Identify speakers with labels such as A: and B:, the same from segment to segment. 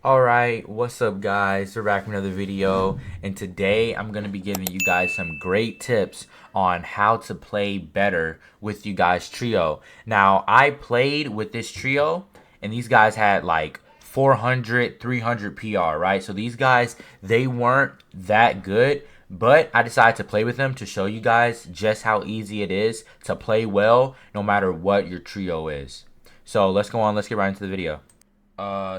A: Alright, what's up guys? We're back with another video, and today I'm going to be giving you guys some great tips on how to play better with you guys trio. Now, I played with this trio, and these guys had like 400, 300 PR, right? So these guys, they weren't that good, but I decided to play with them to show you guys just how easy it is to play well no matter what your trio is. So let's go on, let's get right into the video.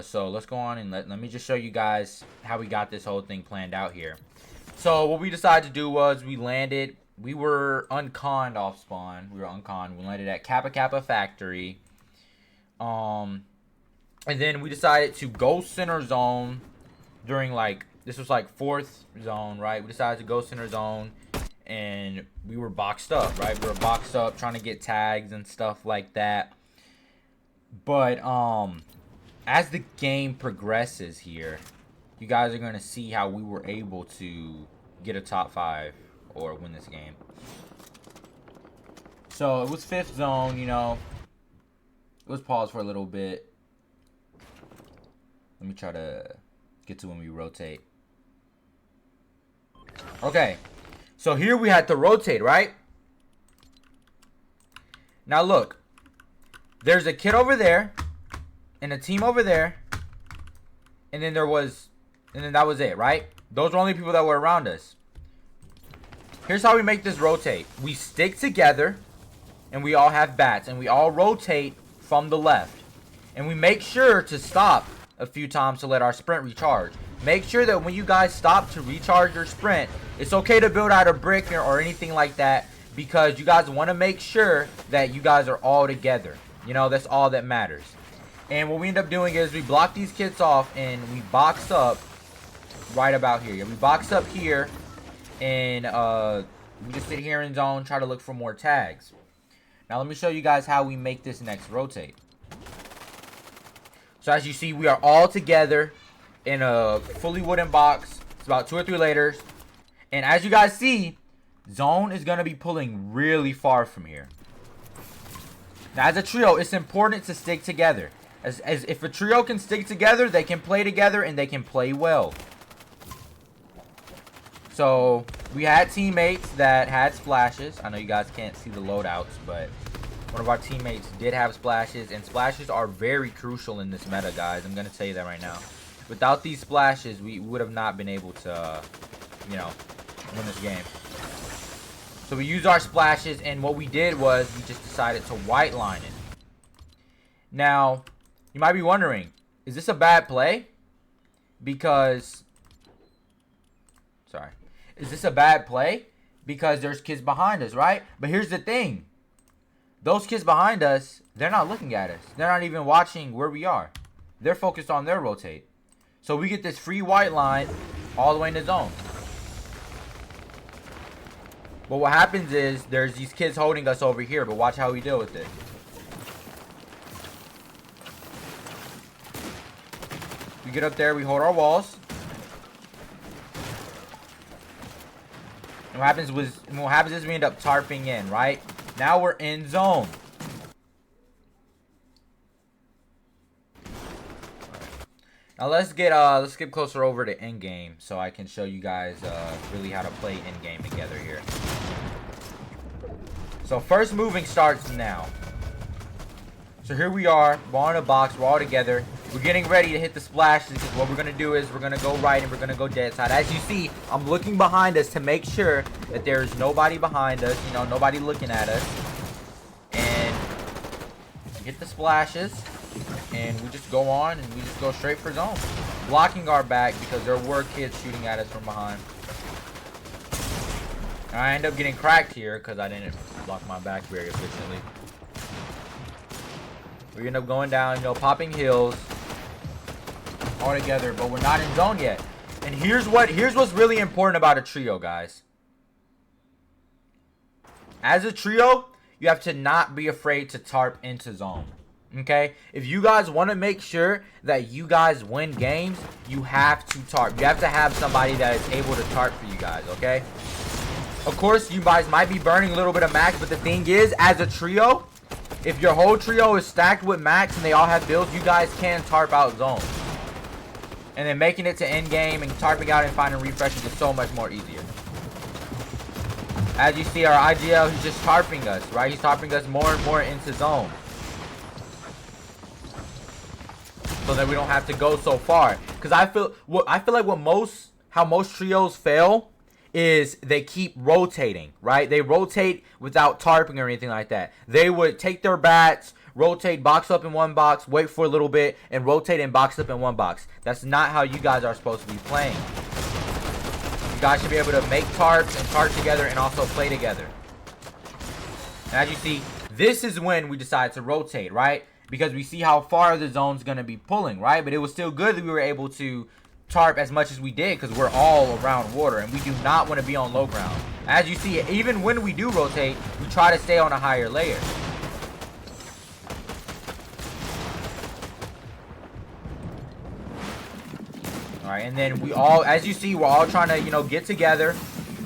A: So let's go on and let me just show you guys how we got this whole thing planned out here. So what we decided to do was we landed, we were unconned off spawn. We were unconned. We landed at Kappa Kappa Factory. And then we decided to go center zone during this was like 4th zone, right? We decided to go center zone and we were boxed up, right? We were boxed up trying to get tags and stuff like that. But, as the game progresses here, you guys are going to see how we were able to get a top 5 or win this game. So it was 5th zone, you know. Let's pause for a little bit. Let me try to get to when we rotate. Okay, so here we had to rotate, right? Now look, there's a kid over there and a team over there, and then that was it, right? Those were only people that were around us. Here's how we make this rotate. We stick together, and we all have bats, and we all rotate from the left. And we make sure to stop a few times to let our sprint recharge. Make sure that when you guys stop to recharge your sprint, it's okay to build out a brick or anything like that, because you guys want to make sure that you guys are all together. You know, that's all that matters. And what we end up doing is we block these kids off and we box up right about here. We box up here and we just sit here in zone, try to look for more tags. Now let me show you guys how we make this next rotate. So as you see, we are all together in a fully wooden box. It's about 2 or 3 layers. And as you guys see, zone is going to be pulling really far from here. Now as a trio, it's important to stick together. As if a trio can stick together, they can play together and they can play well. So we had teammates that had splashes. I know you guys can't see the loadouts, but one of our teammates did have splashes, and splashes are very crucial in this meta, guys. I'm gonna tell you that right now. Without these splashes, we would have not been able to, you know, win this game. So we used our splashes, and what we did was we just decided to white line it. Now, you might be wondering, is this a bad play? Because, is this a bad play? Because there's kids behind us, right? But here's the thing. Those kids behind us, they're not looking at us. They're not even watching where we are. They're focused on their rotate. So we get this free white line all the way in the zone. But what happens is, there's these kids holding us over here, but watch how we deal with it. We get up there, we hold our walls. And what happens is we end up tarping in, right? Now we're in zone. Now let's get closer over to end game so I can show you guys really how to play end game together here. So first moving starts now. So here we are, we're all in a box, we're all together. We're getting ready to hit the splashes, because what we're going to do is we're going to go right and we're going to go dead side. As you see, I'm looking behind us to make sure that there's nobody behind us, you know, nobody looking at us. And we hit the splashes, and we just go on and we just go straight for zone. Blocking our back because there were kids shooting at us from behind. And I end up getting cracked here because I didn't block my back very efficiently. We end up going down, you know, popping hills all together, but we're not in zone yet. And here's what's really important about a trio, guys. As a trio, you have to not be afraid to tarp into zone. Okay? If you guys want to make sure that you guys win games, you have to tarp. You have to have somebody that is able to tarp for you guys, okay? Of course, you guys might be burning a little bit of max, but the thing is, as a trio, if your whole trio is stacked with max and they all have builds, you guys can tarp out zone. And then making it to end game and tarping out and finding refreshes is so much more easier. As you see, our IGL, he's just tarping us, right? He's tarping us more and more into zone, so that we don't have to go so far. Because I feel like how most trios fail is they keep rotating, right? They rotate without tarping or anything like that. They would take their bats, rotate, box up in one box, wait for a little bit, and rotate and box up in one box. That's not how you guys are supposed to be playing. You guys should be able to make tarps and tarp together and also play together. And as you see, this is when we decide to rotate, right? Because we see how far the zone's going to be pulling, right? But it was still good that we were able to tarp as much as we did because we're all around water and we do not want to be on low ground. As you see, even when we do rotate, we try to stay on a higher layer. Alright, and then we all, as you see, we're all trying to, you know, get together,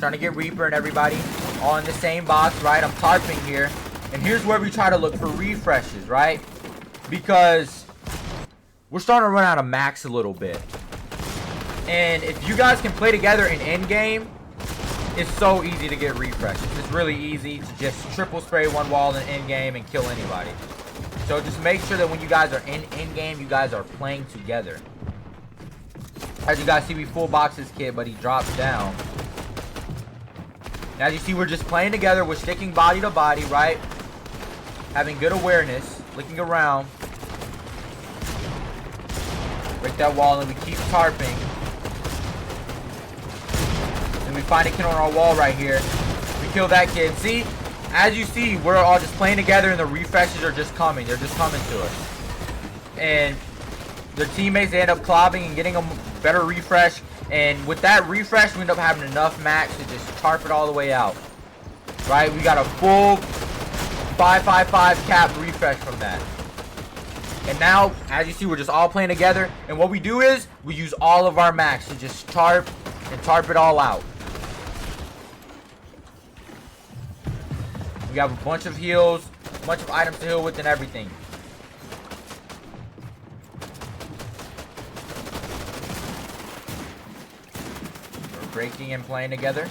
A: trying to get Reaper and everybody all in the same box, right? I'm tarping here, and here's where we try to look for refreshes, right? Because we're starting to run out of max a little bit. And if you guys can play together in endgame, it's so easy to get refreshes. It's really easy to just triple spray one wall in endgame and kill anybody. So just make sure that when you guys are in endgame, you guys are playing together. As you guys see, we full box this kid, but he drops down. Now, as you see, we're just playing together. We're sticking body to body, right? Having good awareness, looking around. Break that wall, and we keep tarping. We find a kid on our wall right here. We kill that kid. See, as you see, we're all just playing together and the refreshes are just coming. They're just coming to us. And their teammates, they end up clobbing and getting a better refresh. And with that refresh, we end up having enough max to just tarp it all the way out. Right? We got a full 555 cap refresh from that. And now, as you see, we're just all playing together. And what we do is, we use all of our max to just tarp and tarp it all out. We have a bunch of heals, a bunch of items to heal with and everything. We're breaking and playing together.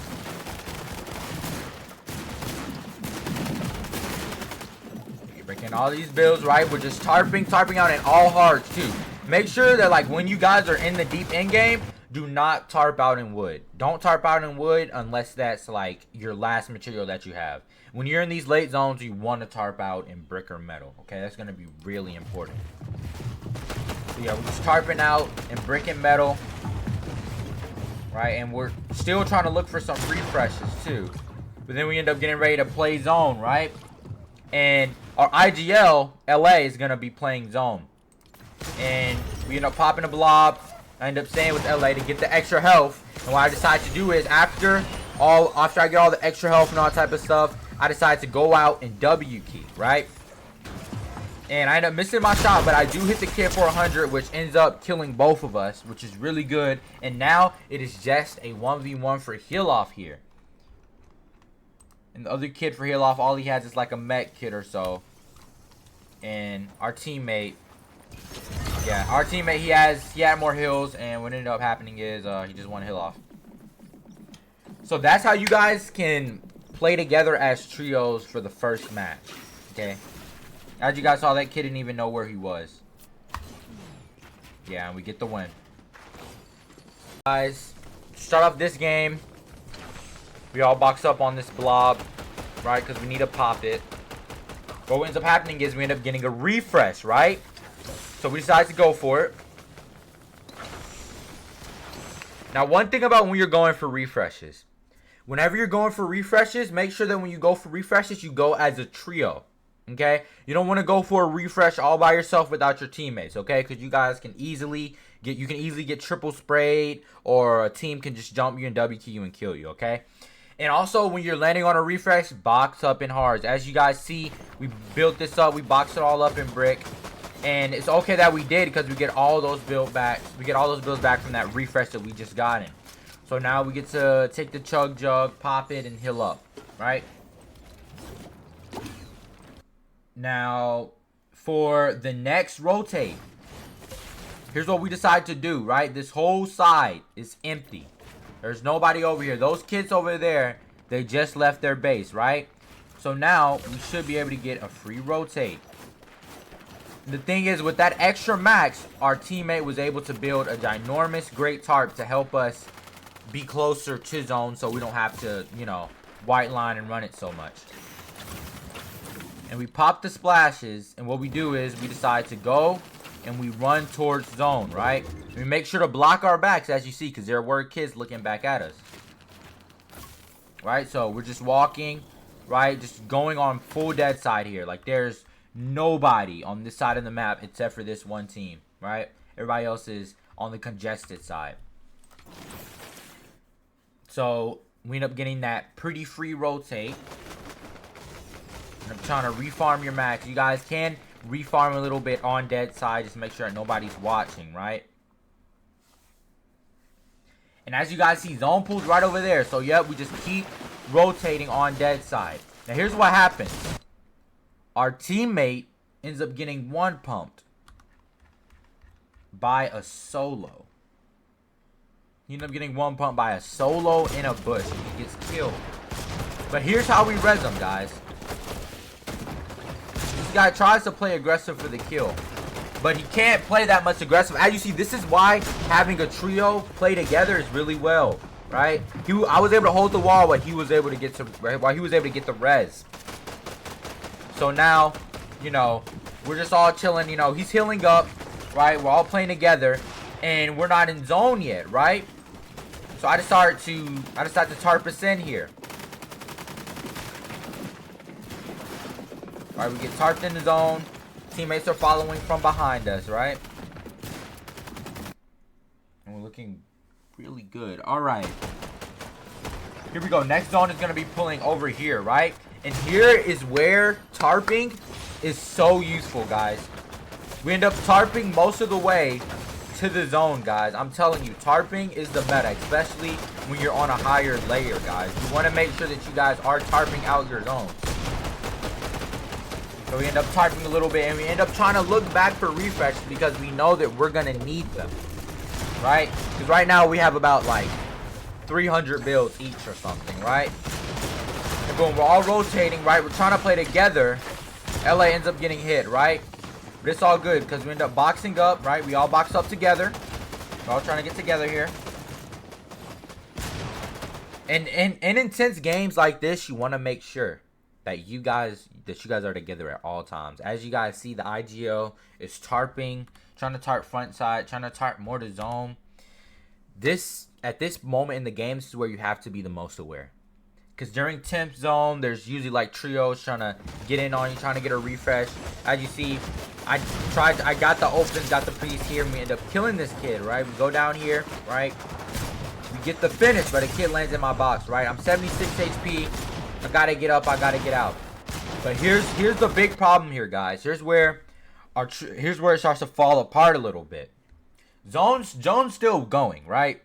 A: We're breaking all these builds, right? We're just tarping out in all hearts too. Make sure that like when you guys are in the deep end game, do not tarp out in wood. Don't tarp out in wood unless that's like your last material that you have. When you're in these late zones, you want to tarp out in brick or metal. Okay, that's going to be really important. So yeah, we're just tarping out in brick and metal. Right, and we're still trying to look for some refreshes too. But then we end up getting ready to play zone, right? And our IGL, LA, is going to be playing zone. And we end up popping a blob. I end up staying with LA to get the extra health. And what I decide to do is after I get all the extra health and all type of stuff, I decide to go out and W key, right? And I end up missing my shot, but I do hit the kid for 100, which ends up killing both of us, which is really good. And now it is just a 1v1 for heal off here. And the other kid for heal off, all he has is like a mech kit or so. And our teammate, yeah, our teammate, he had more heals, and what ended up happening is he just won heal off. So that's how you guys can play together as trios for the first match. Okay. As you guys saw, that kid didn't even know where he was. Yeah, and we get the win. Guys, start off this game. We all box up on this blob, right? Because we need to pop it. But what ends up happening is we end up getting a refresh, right? So we decide to go for it. Now, one thing about when you're going for refreshes. Whenever you're going for refreshes, make sure that when you go for refreshes, you go as a trio. Okay? You don't want to go for a refresh all by yourself without your teammates, okay? Because you guys can easily get triple sprayed, or a team can just jump you and W key you and kill you, okay? And also, when you're landing on a refresh, box up in hards. As you guys see, we built this up. We boxed it all up in brick. And it's okay that we did, because we get all those builds back. We get all those builds back from that refresh that we just got in. So now we get to take the chug jug, pop it, and heal up, right? Now, for the next rotate, here's what we decide to do, right? This whole side is empty. There's nobody over here. Those kids over there, they just left their base, right? So now we should be able to get a free rotate. The thing is, with that extra max, our teammate was able to build a ginormous great tarp to help us be closer to zone so we don't have to, you know, white line and run it so much. And we pop the splashes, and what we do is we decide to go and we run towards zone, right? And we make sure to block our backs, as you see, because there were kids looking back at us. Right? So we're just walking, right? Just going on full dead side here. Like, there's nobody on this side of the map except for this one team, right? Everybody else is on the congested side. So we end up getting that pretty free rotate. And I'm trying to refarm your max. You guys can refarm a little bit on dead side, just make sure that nobody's watching, right? And as you guys see, zone pool's right over there. So yep, we just keep rotating on dead side. Now here's what happens. Our teammate ends up getting one pumped by a solo. He ends up getting one pumped by a solo in a bush. He gets killed. But here's how we res him, guys. This guy tries to play aggressive for the kill, but he can't play that much aggressive. As you see, this is why having a trio play together is really well, right? I was able to hold the wall while he was able to get the res. So now, you know, we're just all chilling. You know, he's healing up, right? We're all playing together, and we're not in zone yet, right? So I decided to tarp us in here. All right, we get tarped in the zone. Teammates are following from behind us, right? And we're looking really good. All right. Here we go. Next zone is going to be pulling over here, right? And here is where tarping is so useful, guys. We end up tarping most of the way to the zone, guys. I'm telling you, tarping is the meta, especially when you're on a higher layer, guys. You want to make sure that you guys are tarping out your zones. So we end up tarping a little bit, and we end up trying to look back for refresh because we know that we're going to need them, right? Because right now we have about like 300 builds each or something, right? And boom, we're all rotating, right? We're trying to play together. LA ends up getting hit, right? But it's all good because we end up boxing up, right? We all box up together. We're all trying to get together here. And in intense games like this, you want to make sure that you guys are together at all times. As you guys see, the IGO is tarping, trying to tarp front side, trying to tarp more to zone. At this moment in the game, this is where you have to be the most aware. Because during temp zone, there's usually like trios trying to get in on you, trying to get a refresh. As you see, I got the opens, got the priest here, and we end up killing this kid, right? We go down here, right? We get the finish, but a kid lands in my box, right? I'm 76 HP. I gotta get up, I gotta get out. But here's the big problem here, guys. Here's where it starts to fall apart a little bit. Zone's still going, right?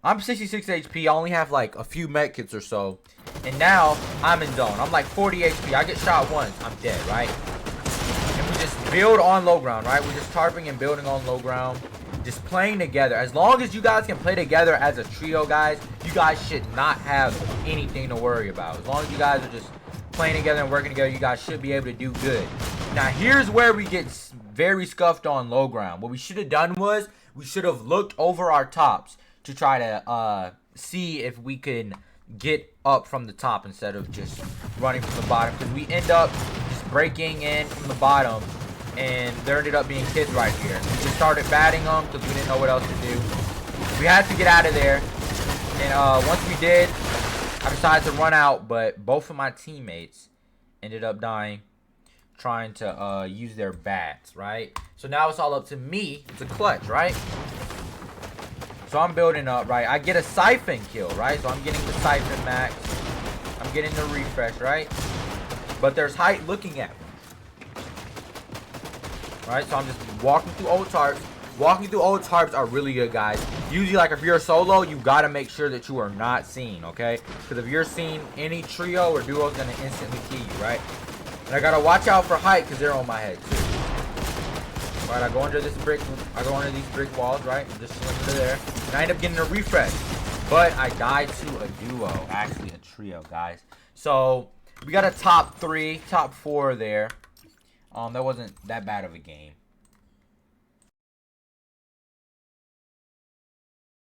A: I'm 66 HP. I only have like a few med kits or so. And now I'm in zone. I'm like 40 HP. I get shot once, I'm dead, right? And we just build on low ground, right? We're just tarping and building on low ground. Just playing together. As long as you guys can play together as a trio, guys, you guys should not have anything to worry about. As long as you guys are just playing together and working together, you guys should be able to do good. Now, here's where we get very scuffed on low ground. What we should have done was we should have looked over our tops to try to see if we can get up from the top instead of just running from the bottom. Because we end up just breaking in from the bottom. And there ended up being kids right here. We just started batting them because we didn't know what else to do. We had to get out of there. And once we did, I decided to run out. But both of my teammates ended up dying trying to use their bats, right? So now it's all up to me to clutch, right? So I'm building up, right? I get a siphon kill, right? So I'm getting the siphon max. I'm getting the refresh, right? But there's height looking at me. Right, so I'm just walking through old tarps. Walking through old tarps are really good, guys. Usually, like, if you're a solo, you gotta make sure that you are not seen, okay? Because if you're seen, any trio or duo is gonna instantly kill you, right? And I gotta watch out for height because they're on my head, too. Right, I go under this brick. I go under these brick walls, right? And just swing under there. And I end up getting a refresh. But I died to a duo. Actually, a trio, guys. So, we got a top 3, top 4 there. That wasn't that bad of a game.